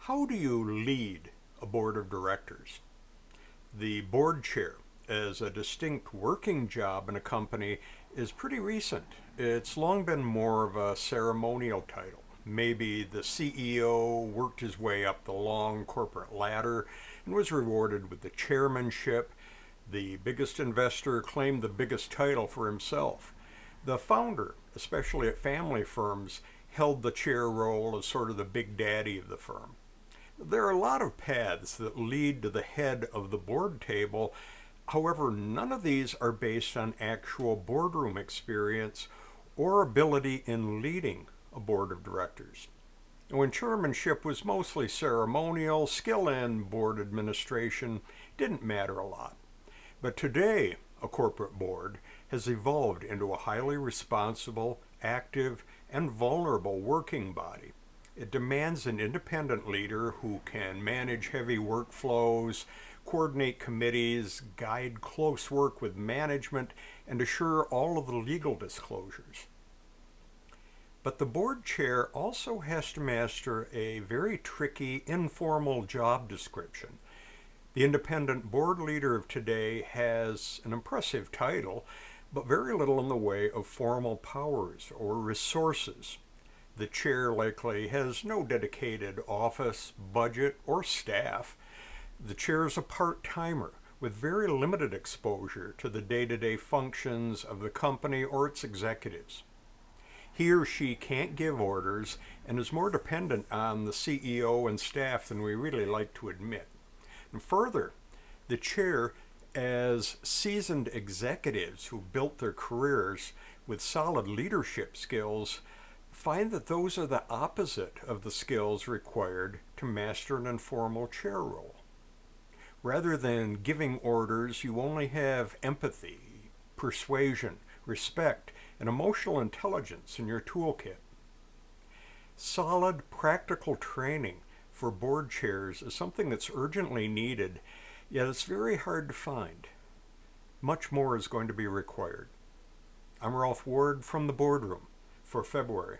How do you lead a board of directors? The board chair, as a distinct working job in a company, is pretty recent. It's long been more of a ceremonial title. Maybe the CEO worked his way up the long corporate ladder and was rewarded with the chairmanship. The biggest investor claimed the biggest title for himself. The founder, especially at family firms, held the chair role as sort of the big daddy of the firm. There are a lot of paths that lead to the head of the board table. However, none of these are based on actual boardroom experience or ability in leading a board of directors. When chairmanship was mostly ceremonial, skill in board administration didn't matter a lot. But today, a corporate board has evolved into a highly responsible, active, and vulnerable working body. It demands an independent leader who can manage heavy workflows, coordinate committees, guide close work with management, and assure all of the legal disclosures. But the board chair also has to master a very tricky, informal job description. The independent board leader of today has an impressive title, but very little in the way of formal powers or resources. The chair likely has no dedicated office, budget, or staff. The chair is a part-timer with very limited exposure to the day-to-day functions of the company or its executives. He or she can't give orders and is more dependent on the CEO and staff than we really like to admit. And further, the chair, as seasoned executives who built their careers with solid leadership skills, find that those are the opposite of the skills required to master an informal chair role. Rather than giving orders, you only have empathy, persuasion, respect, and emotional intelligence in your toolkit. Solid, practical training for board chairs is something that's urgently needed, yet it's very hard to find. Much more is going to be required. I'm Ralph Ward from the Boardroom for February.